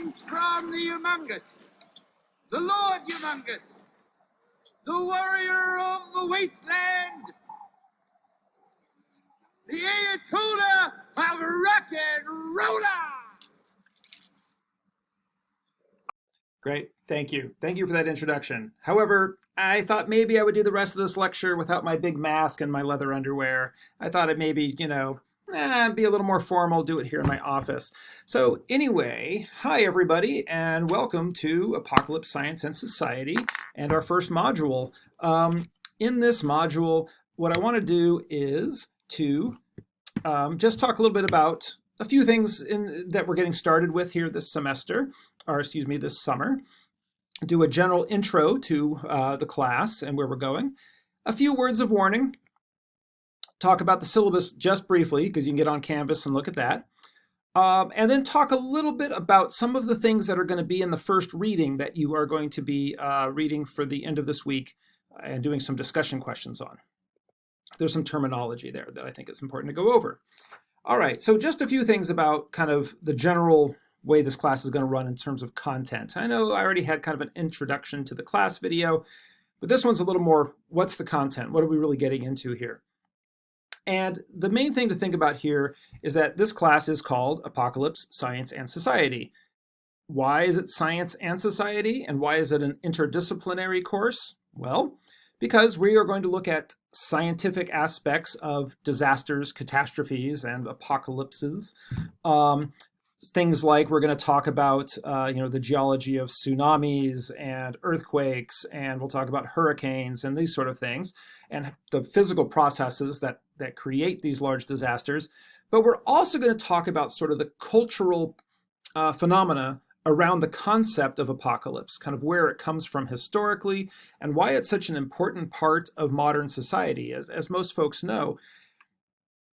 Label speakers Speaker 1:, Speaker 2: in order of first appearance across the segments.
Speaker 1: Greetings from the Humongous, the Lord Humongous, the warrior of the wasteland, the Ayatollah of rock and roller.
Speaker 2: Great, thank you. Thank you for that introduction. However, I thought maybe I would do the rest of this lecture without my big mask and my leather underwear. I thought it maybe, be a little more formal, do it here in my office. So anyway, hi everybody, and welcome to Apocalypse, Science, and Society, and our first module. In this module, what I want to do is to just talk a little bit about a few things that we're getting started with here this semester, this summer. Do a general intro to the class and where we're going. A few words of warning. Talk about the syllabus just briefly, because you can get on Canvas and look at that. And then talk a little bit about some of the things that are going to be in the first reading that you are going to be reading for the end of this week and doing some discussion questions on. There's some terminology there that I think is important to go over. All right, so just a few things about kind of the general way this class is going to run in terms of content. I know I already had kind of an introduction to the class video, but this one's a little more, what's the content? What are we really getting into here? And the main thing to think about here is that this class is called Apocalypse, Science, and Society. Why is it Science and Society? And why is it an interdisciplinary course? Well, because we are going to look at scientific aspects of disasters, catastrophes, and apocalypses. Things like we're going to talk about, the geology of tsunamis and earthquakes, and we'll talk about hurricanes and these sort of things, and the physical processes that create these large disasters. But we're also going to talk about sort of the cultural phenomena around the concept of apocalypse, kind of where it comes from historically, and why it's such an important part of modern society. As most folks know,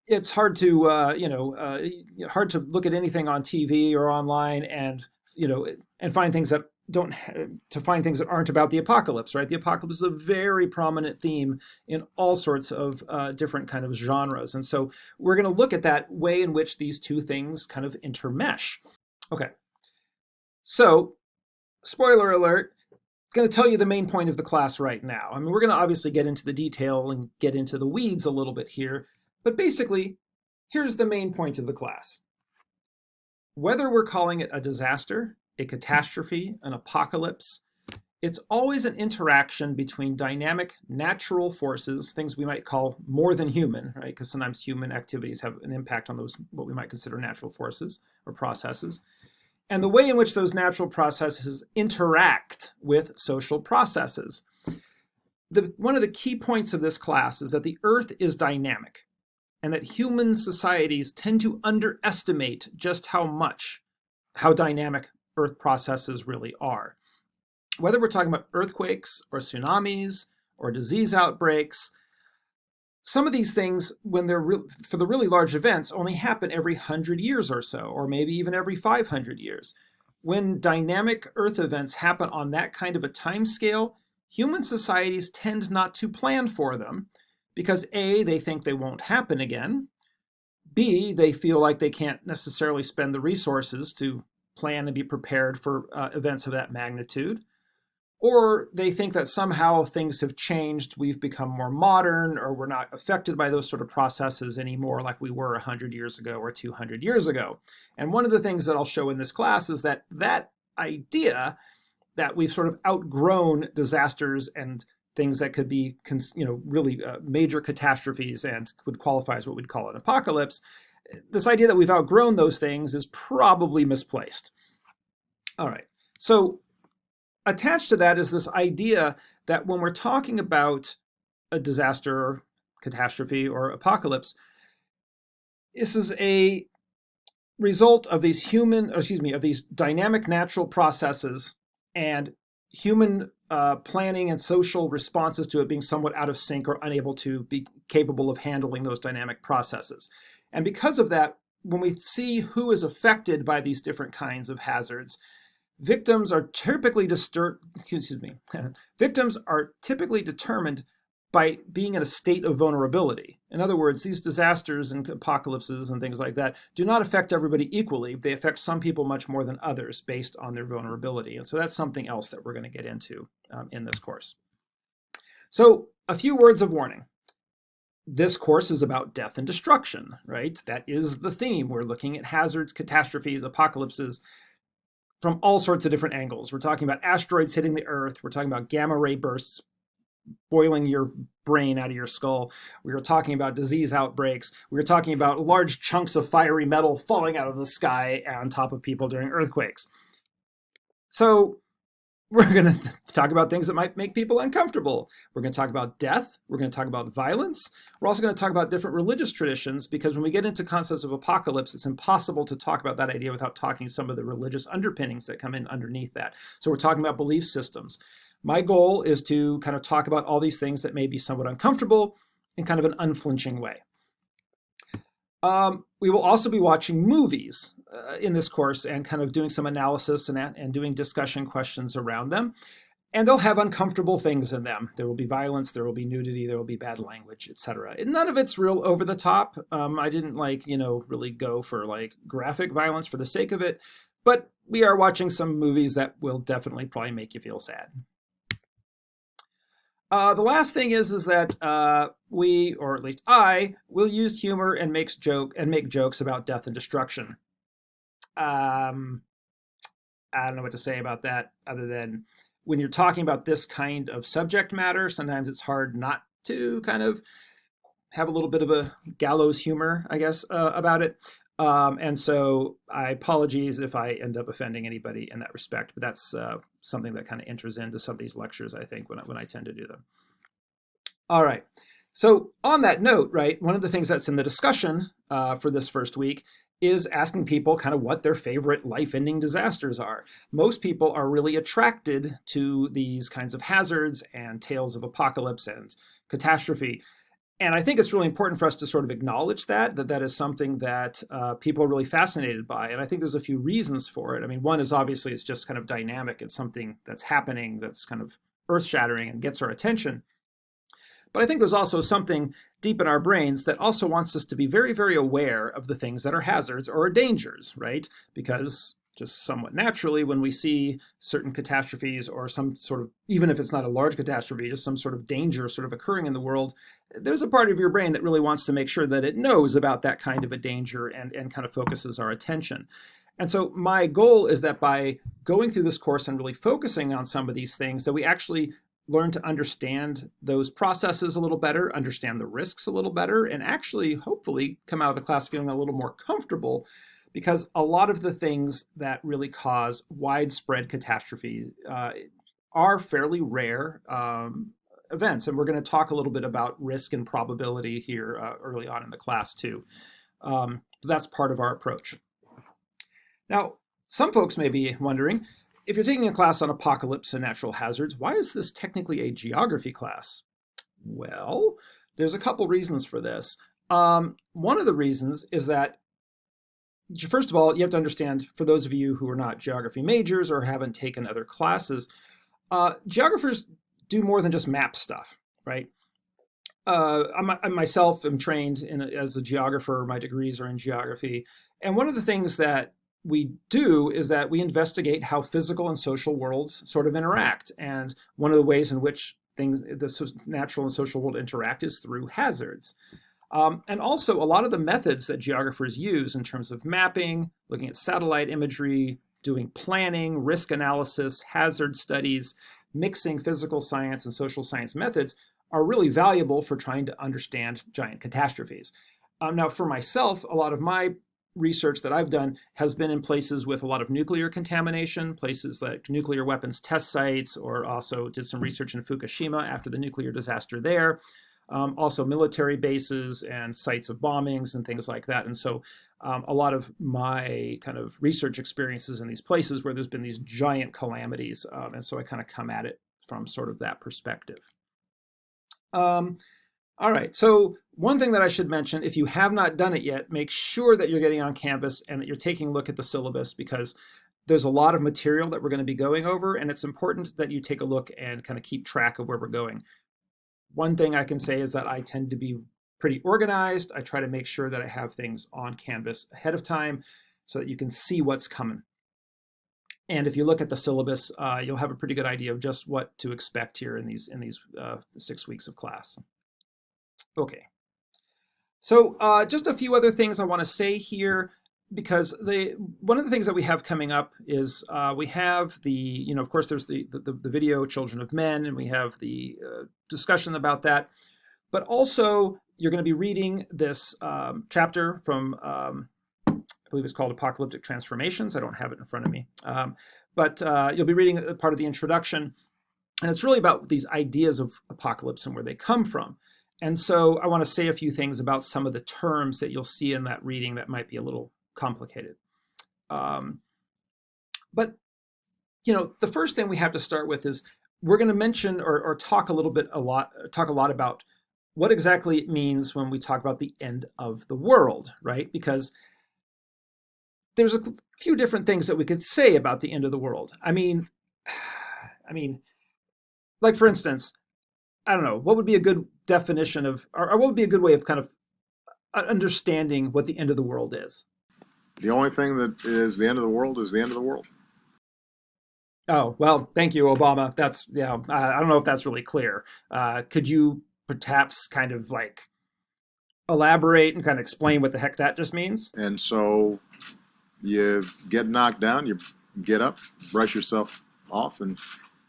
Speaker 2: it's hard to look at anything on TV or online and find things that aren't about the apocalypse, right? The apocalypse is a very prominent theme in all sorts of different kind of genres, and so we're going to look at that way in which these two things kind of intermesh. Okay. So, spoiler alert, I'm going to tell you the main point of the class right now. I mean, we're going to obviously get into the detail and get into the weeds a little bit here, but basically, here's the main point of the class. Whether we're calling it a disaster, a catastrophe, an apocalypse, it's always an interaction between dynamic natural forces, things we might call more than human, right? Because sometimes human activities have an impact on those, what we might consider natural forces or processes, and the way in which those natural processes interact with social processes. One of the key points of this class is that the Earth is dynamic, and that human societies tend to underestimate just how dynamic Earth processes really are. Whether we're talking about earthquakes or tsunamis or disease outbreaks, some of these things, when they're for the really large events, only happen every 100 years or so, or maybe even every 500 years. When dynamic Earth events happen on that kind of a time scale, human societies tend not to plan for them because A, they think they won't happen again, B, they feel like they can't necessarily spend the resources to plan and be prepared for events of that magnitude, or they think that somehow things have changed, we've become more modern, or we're not affected by those sort of processes anymore like we were 100 years ago or 200 years ago. And one of the things that I'll show in this class is that idea that we've sort of outgrown disasters and things that could be really major catastrophes and would qualify as what we'd call an apocalypse, this idea that we've outgrown those things is probably misplaced. All right, so attached to that is this idea that when we're talking about a disaster or catastrophe or apocalypse, this is a result of these dynamic natural processes and human planning and social responses to it being somewhat out of sync or unable to be capable of handling those dynamic processes. And because of that, when we see who is affected by these different kinds of hazards, victims are typically determined by being in a state of vulnerability. In other words, these disasters and apocalypses and things like that do not affect everybody equally. They affect some people much more than others based on their vulnerability. And so that's something else that we're going to get into in this course. So a few words of warning. This course is about death and destruction, right? That is the theme. We're looking at hazards, catastrophes, apocalypses from all sorts of different angles. We're talking about asteroids hitting the Earth. We're talking about gamma ray bursts boiling your brain out of your skull. We were talking about disease outbreaks. We were talking about large chunks of fiery metal falling out of the sky on top of people during earthquakes. So we're going to talk about things that might make people uncomfortable. We're going to talk about death. We're going to talk about violence. We're also going to talk about different religious traditions, because when we get into concepts of apocalypse, it's impossible to talk about that idea without talking some of the religious underpinnings that come in underneath that. So we're talking about belief systems. My goal is to kind of talk about all these things that may be somewhat uncomfortable in kind of an unflinching way. We will also be watching movies in this course and kind of doing some analysis and doing discussion questions around them. And they'll have uncomfortable things in them. There will be violence, there will be nudity, there will be bad language, etc. None of it's real over the top. I didn't really go for graphic violence for the sake of it. But we are watching some movies that will definitely probably make you feel sad. The last thing is that we, or at least I, will use humor and make jokes about death and destruction. I don't know what to say about that other than when you're talking about this kind of subject matter, sometimes it's hard not to kind of have a little bit of a gallows humor, I guess, about it. And so I apologize if I end up offending anybody in that respect, but that's something that kind of enters into some of these lectures, I think, when I tend to do them. All right. So on that note, right, one of the things that's in the discussion for this first week is asking people kind of what their favorite life-ending disasters are. Most people are really attracted to these kinds of hazards and tales of apocalypse and catastrophe. And I think it's really important for us to sort of acknowledge that is something that people are really fascinated by. And I think there's a few reasons for it. I mean, one is obviously it's just kind of dynamic. It's something that's happening that's kind of earth-shattering and gets our attention. But I think there's also something deep in our brains that also wants us to be very, very aware of the things that are hazards or are dangers, right? Because just somewhat naturally, when we see certain catastrophes or some sort of, even if it's not a large catastrophe, just some sort of danger sort of occurring in the world, there's a part of your brain that really wants to make sure that it knows about that kind of a danger and kind of focuses our attention. And so my goal is that by going through this course and really focusing on some of these things, that we actually learn to understand those processes a little better, understand the risks a little better, and actually, hopefully, come out of the class feeling a little more comfortable, because a lot of the things that really cause widespread catastrophe are fairly rare events. And we're going to talk a little bit about risk and probability here early on in the class too. So that's part of our approach. Now, some folks may be wondering, if you're taking a class on apocalypse and natural hazards, why is this technically a geography class? Well, there's a couple reasons for this. One of the reasons is that, first of all, you have to understand, for those of you who are not geography majors or haven't taken other classes, geographers do more than just map stuff, right? I myself am trained as a geographer. My degrees are in geography. And one of the things that we do is that we investigate how physical and social worlds sort of interact. And one of the ways in which the natural and social world interact is through hazards. And also, a lot of the methods that geographers use in terms of mapping, looking at satellite imagery, doing planning, risk analysis, hazard studies, mixing physical science and social science methods are really valuable for trying to understand giant catastrophes. Now, for myself, a lot of my research that I've done has been in places with a lot of nuclear contamination, places like nuclear weapons test sites, or also did some research in Fukushima after the nuclear disaster there. Also military bases and sites of bombings and things like that. And so a lot of my kind of research experiences in these places where there's been these giant calamities. And so I kind of come at it from sort of that perspective. All right, so one thing that I should mention, if you have not done it yet, make sure that you're getting on campus and that you're taking a look at the syllabus, because there's a lot of material that we're going to be going over, and it's important that you take a look and kind of keep track of where we're going. one thing I can say is that I tend to be pretty organized. I try to make sure that I have things on Canvas ahead of time so that you can see what's coming. And if you look at the syllabus, you'll have a pretty good idea of just what to expect here in these 6 weeks of class. Okay. So just a few other things I want to say here, because one of the things that we have coming up is we have the, of course, there's the video Children of Men, and we have the discussion about that. But also, you're going to be reading this chapter from, I believe it's called Apocalyptic Transformations. I don't have it in front of me. But you'll be reading part of the introduction. And it's really about these ideas of apocalypse and where they come from. And so I want to say a few things about some of the terms that you'll see in that reading that might be a little complicated. But, the first thing we have to start with is we're going to mention or talk a lot about what exactly it means when we talk about the end of the world, right? Because there's a few different things that we could say about the end of the world. I mean, like for instance, I don't know, what would be a good definition of, or what would be a good way of kind of understanding what the end of the world is?
Speaker 3: The only thing that is the end of the world is the end of the world.
Speaker 2: Oh, well, thank you, Obama. That's, I don't know if that's really clear. Could you perhaps kind of like elaborate and kind of explain what the heck that just means?
Speaker 3: And so you get knocked down, you get up, brush yourself off, and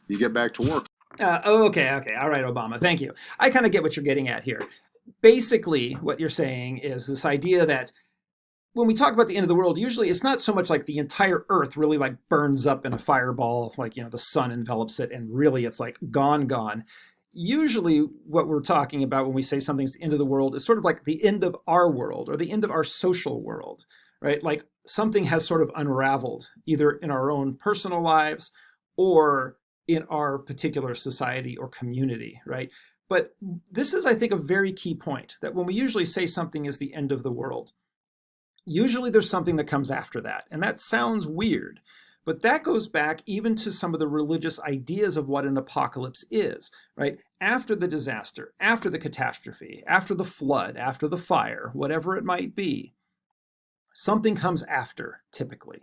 Speaker 3: you get back to work.
Speaker 2: Okay. All right, Obama. Thank you. I kind of get what you're getting at here. Basically, what you're saying is this idea that when we talk about the end of the world, usually it's not so much like the entire Earth really like burns up in a fireball, like, the sun envelops it, and really it's like gone. Usually what we're talking about when we say something's the end of the world is sort of like the end of our world or the end of our social world, right? Like something has sort of unraveled either in our own personal lives or in our particular society or community, right? But this is, I think, a very key point, that when we usually say something is the end of the world, usually there's something that comes after that. And that sounds weird, but that goes back even to some of the religious ideas of what an apocalypse is, right? After the disaster, after the catastrophe, after the flood, after the fire, whatever it might be, something comes after, typically.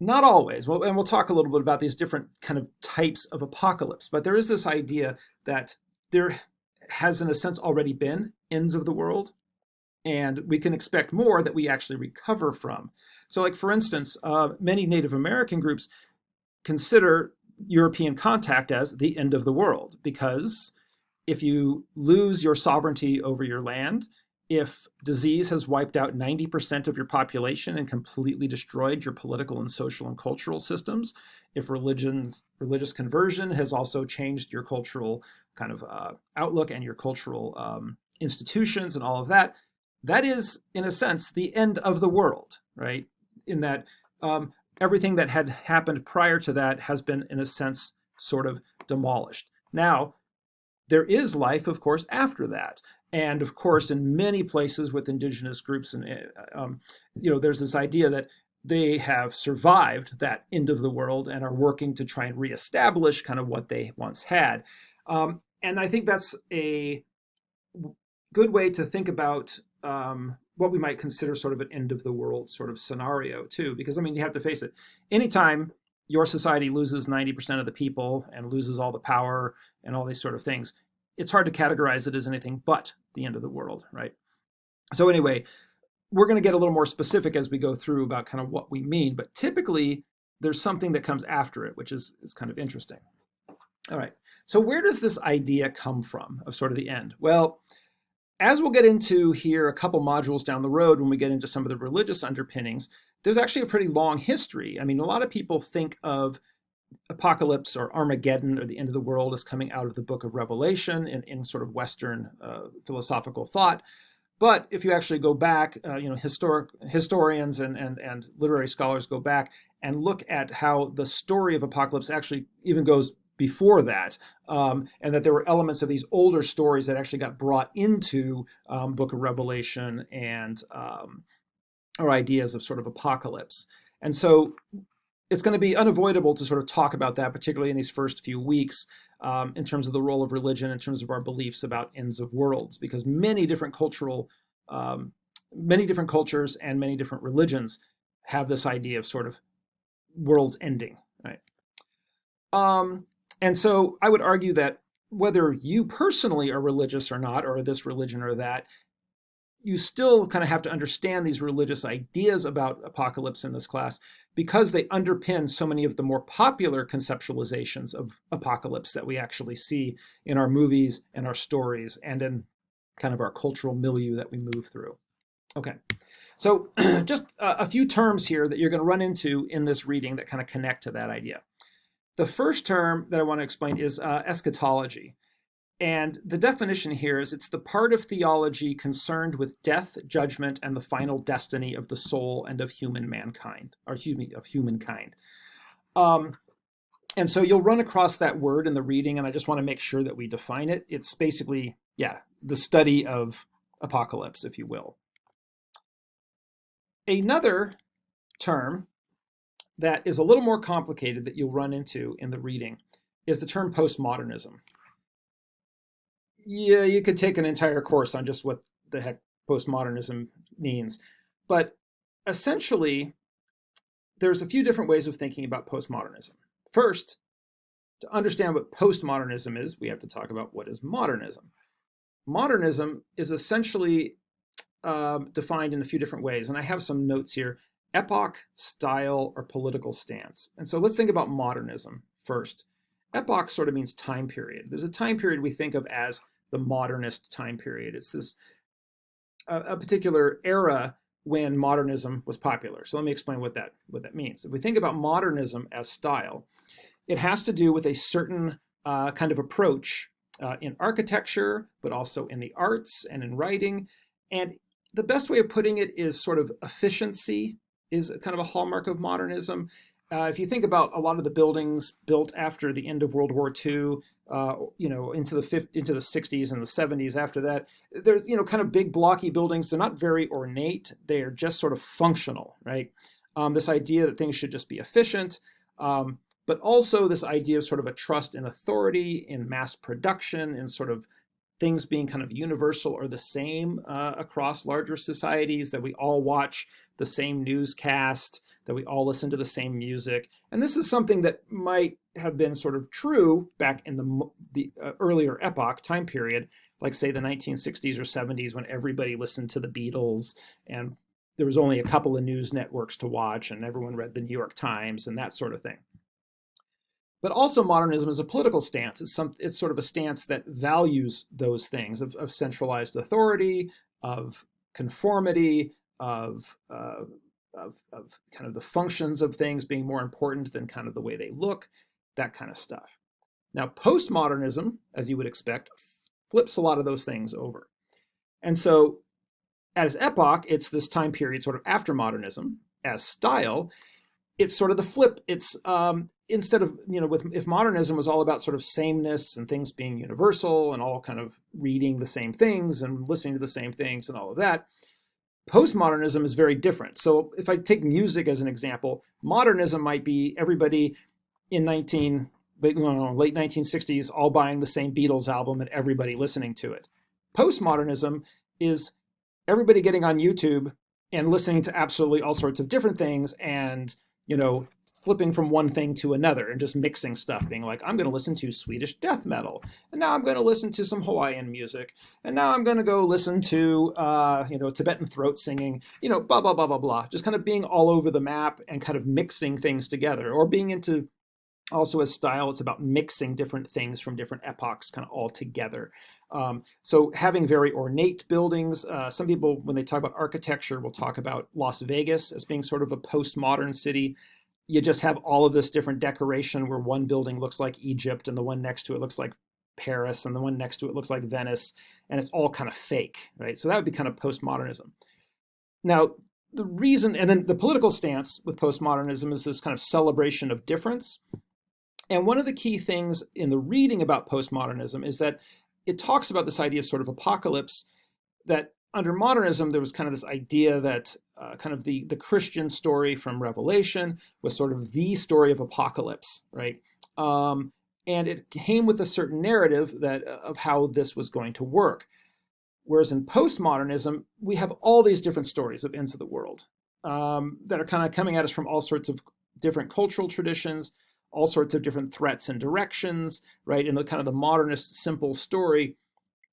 Speaker 2: Not always, and we'll talk a little bit about these different kind of types of apocalypse, but there is this idea that there has, in a sense, already been ends of the world, and we can expect more that we actually recover from. So, like, for instance, many Native American groups consider European contact as the end of the world, because if you lose your sovereignty over your land, if disease has wiped out 90% of your population and completely destroyed your political and social and cultural systems, if religious conversion has also changed your cultural kind of outlook and your cultural institutions and all of that, that is, in a sense, the end of the world, right? In that everything that had happened prior to that has been, in a sense, sort of demolished. Now, there is life, of course, after that. And of course, in many places with indigenous groups, and there's this idea that they have survived that end of the world and are working to try and reestablish kind of what they once had. And I think that's a good way to think about what we might consider sort of an end of the world sort of scenario too, because you have to face it. Anytime your society loses 90% of the people and loses all the power and all these sort of things, it's hard to categorize it as anything but the end of the world, right? So anyway, we're going to get a little more specific as we go through about kind of what we mean, but typically there's something that comes after it, which is kind of interesting. All right, so where does this idea come from of sort of the end? Well, as we'll get into here a couple modules down the road when we get into some of the religious underpinnings, there's actually a pretty long history. A lot of people think of apocalypse or Armageddon or the end of the world as coming out of the book of Revelation in sort of Western philosophical thought. But if you actually go back, historians and literary scholars go back and look at how the story of apocalypse actually even goes before that, and that there were elements of these older stories that actually got brought into book of Revelation and or ideas of sort of apocalypse. And so it's going to be unavoidable to sort of talk about that, particularly in these first few weeks, in terms of the role of religion, in terms of our beliefs about ends of worlds, because many different cultures and many different religions have this idea of sort of worlds ending, right? And so I would argue that whether you personally are religious or not, or this religion or that, you still kind of have to understand these religious ideas about apocalypse in this class, because they underpin so many of the more popular conceptualizations of apocalypse that we actually see in our movies and our stories and in kind of our cultural milieu that we move through. Okay, so just a few terms here that you're going to run into in this reading that kind of connect to that idea. The first term that I want to explain is eschatology. And the definition here is it's the part of theology concerned with death, judgment, and the final destiny of the soul and of humankind. And so you'll run across that word in the reading, and I just want to make sure that we define it. It's basically, the study of apocalypse, if you will. Another term that is a little more complicated that you'll run into in the reading is the term postmodernism. Yeah, you could take an entire course on just what the heck postmodernism means. But essentially, there's a few different ways of thinking about postmodernism. First, to understand what postmodernism is, we have to talk about what is modernism. Modernism is essentially defined in a few different ways, and I have some notes here: epoch, style, or political stance. And so let's think about modernism first. Epoch sort of means time period. There's a time period we think of as the modernist time period. It's this a particular era when modernism was popular. So let me explain what that means. If we think about modernism as style, it has to do with a certain kind of approach in architecture, but also in the arts and in writing. And the best way of putting it is sort of efficiency is kind of a hallmark of modernism. If you think about a lot of the buildings built after the end of World War II, into the 60s and the 70s after that, there's, kind of big blocky buildings. They're not very ornate. They are just sort of functional, right? This idea that things should just be efficient, but also this idea of sort of a trust in authority, in mass production, in sort of things being kind of universal or the same across larger societies, that we all watch the same newscast, that we all listen to the same music. And this is something that might have been sort of true back in the earlier epoch time period, like say the 1960s or 70s, when everybody listened to the Beatles and there was only a couple of news networks to watch and everyone read the New York Times and that sort of thing. But also modernism is a political stance. It's sort of a stance that values those things of centralized authority, of conformity, of kind of the functions of things being more important than kind of the way they look, that kind of stuff. Now, postmodernism, as you would expect, flips a lot of those things over. And so as epoch, it's this time period sort of after modernism. As style, it's sort of the flip. It's instead of, if modernism was all about sort of sameness and things being universal and all kind of reading the same things and listening to the same things and all of that, postmodernism is very different. So if I take music as an example, modernism might be everybody in late 1960s all buying the same Beatles album and everybody listening to it. Postmodernism is everybody getting on YouTube and listening to absolutely all sorts of different things and, flipping from one thing to another and just mixing stuff, being like, I'm going to listen to Swedish death metal, and now I'm going to listen to some Hawaiian music, and now I'm going to go listen to, Tibetan throat singing, blah, blah, blah, blah, blah. Just kind of being all over the map and kind of mixing things together, or being into, also as style, it's about mixing different things from different epochs kind of all together. So having very ornate buildings, some people, when they talk about architecture, will talk about Las Vegas as being sort of a postmodern city. You just have all of this different decoration where one building looks like Egypt and the one next to it looks like Paris and the one next to it looks like Venice, and it's all kind of fake, right? So that would be kind of postmodernism. Now, the reason, and then the political stance with postmodernism is this kind of celebration of difference. And one of the key things in the reading about postmodernism is that it talks about this idea of sort of apocalypse, that under modernism, there was kind of this idea that kind of the Christian story from Revelation was sort of the story of apocalypse, right? And it came with a certain narrative that of how this was going to work. Whereas in postmodernism, we have all these different stories of ends of the world that are kind of coming at us from all sorts of different cultural traditions, all sorts of different threats and directions, right? In the kind of the modernist simple story,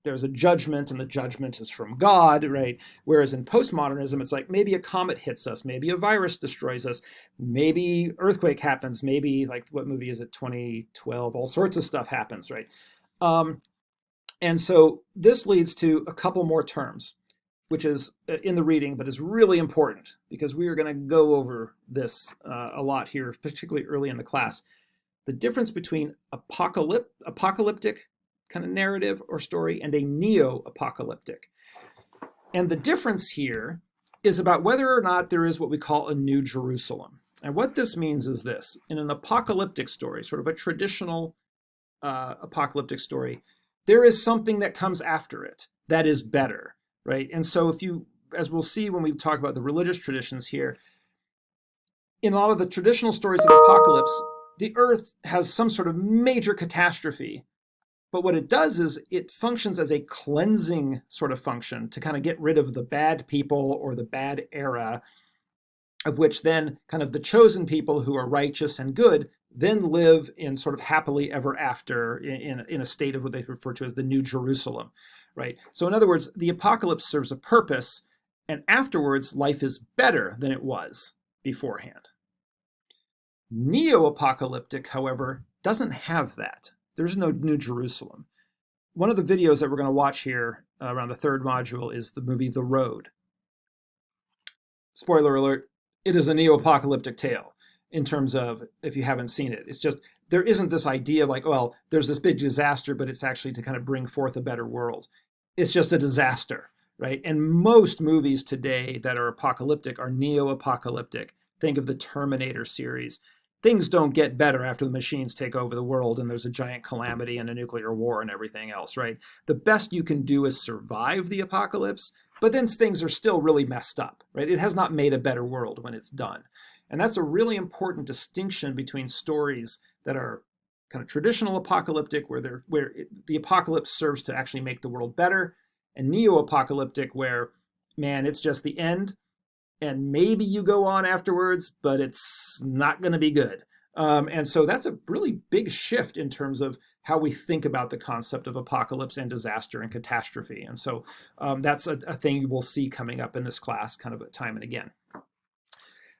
Speaker 2: there's a judgment, and the judgment is from God, right? Whereas in postmodernism, it's like maybe a comet hits us, maybe a virus destroys us, maybe earthquake happens, maybe like what movie is it, 2012? All sorts of stuff happens, right? And so this leads to a couple more terms, which is in the reading, but is really important because we are going to go over this a lot here, particularly early in the class. The difference between apocalyptic kind of narrative or story and a neo-apocalyptic. And the difference here is about whether or not there is what we call a New Jerusalem. And what this means is this: in an apocalyptic story, sort of a traditional apocalyptic story, there is something that comes after it that is better, right? And so if you, as we'll see when we talk about the religious traditions here, in a lot of the traditional stories of apocalypse, the earth has some sort of major catastrophe. But what it does is it functions as a cleansing sort of function to kind of get rid of the bad people or the bad era, of which then kind of the chosen people who are righteous and good then live in sort of happily ever after in a state of what they refer to as the New Jerusalem, right? So in other words, the apocalypse serves a purpose, and afterwards life is better than it was beforehand. Neo-apocalyptic, however, doesn't have that. There's no New Jerusalem. One of the videos that we're going to watch here around the third module is the movie The Road. Spoiler alert, it is a neo-apocalyptic tale in terms of, if you haven't seen it, it's just, there isn't this idea like, well, there's this big disaster, but it's actually to kind of bring forth a better world. It's just a disaster, right? And most movies today that are apocalyptic are neo-apocalyptic. Think of the Terminator series. Things don't get better after the machines take over the world and there's a giant calamity and a nuclear war and everything else, right? The best you can do is survive the apocalypse, but then things are still really messed up, right? It has not made a better world when it's done. And that's a really important distinction between stories that are kind of traditional apocalyptic, where the apocalypse serves to actually make the world better, and neo-apocalyptic, where, man, it's just the end, and maybe you go on afterwards, but it's not going to be good. And so that's a really big shift in terms of how we think about the concept of apocalypse and disaster and catastrophe. And so that's a thing we'll see coming up in this class kind of time and again.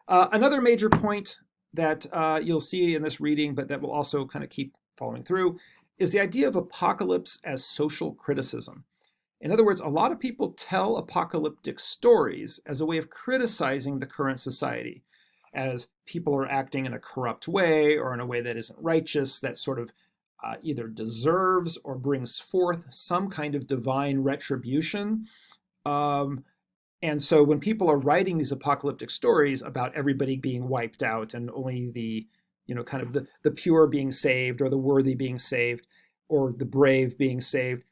Speaker 2: Another major point that you'll see in this reading, but that will also kind of keep following through, is the idea of apocalypse as social criticism. In other words, a lot of people tell apocalyptic stories as a way of criticizing the current society, as people are acting in a corrupt way or in a way that isn't righteous, that sort of either deserves or brings forth some kind of divine retribution. And so when people are writing these apocalyptic stories about everybody being wiped out and only the, kind of the pure being saved, or the worthy being saved, or the brave being saved,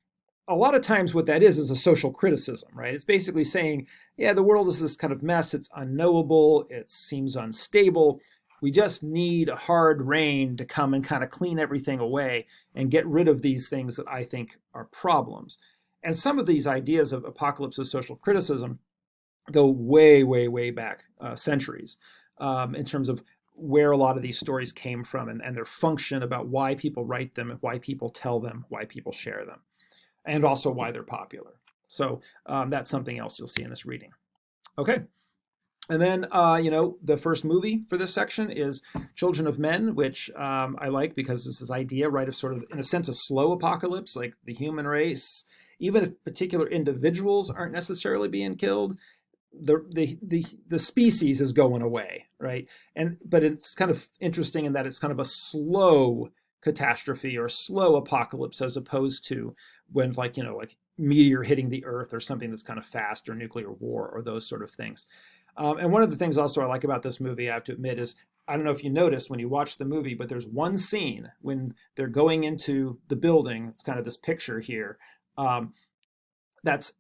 Speaker 2: a lot of times what that is a social criticism, right? It's basically saying, yeah, the world is this kind of mess. It's unknowable. It seems unstable. We just need a hard rain to come and kind of clean everything away and get rid of these things that I think are problems. And some of these ideas of apocalypse as social criticism go way, way, way back centuries in terms of where a lot of these stories came from and their function about why people write them and why people tell them, why people share them, and also why they're popular. So that's something else you'll see in this reading. Okay. And then, the first movie for this section is Children of Men, which I like because it's this idea, right, of sort of, in a sense, a slow apocalypse, like the human race, even if particular individuals aren't necessarily being killed, the species is going away, right? But it's kind of interesting in that it's kind of a slow catastrophe or slow apocalypse, as opposed to when like meteor hitting the earth or something that's kind of fast, or nuclear war, or those sort of things. And one of the things also I like about this movie, I have to admit, is, I don't know if you noticed when you watch the movie, but there's one scene when they're going into the building. It's kind of this picture here. That's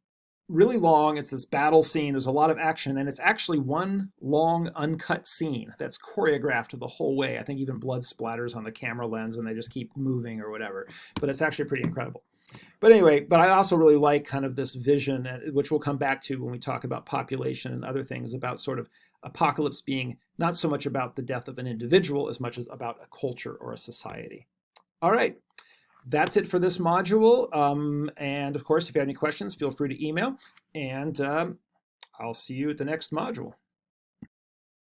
Speaker 2: really long. It's this battle scene. There's a lot of action, and it's actually one long uncut scene that's choreographed the whole way. I think even blood splatters on the camera lens, and they just keep moving or whatever. But it's actually pretty incredible. But anyway, but I also really like kind of this vision, which we'll come back to when we talk about population and other things, about sort of apocalypse being not so much about the death of an individual as much as about a culture or a society. All right. That's it for this module. And of course, if you have any questions, feel free to email. And I'll see you at the next module.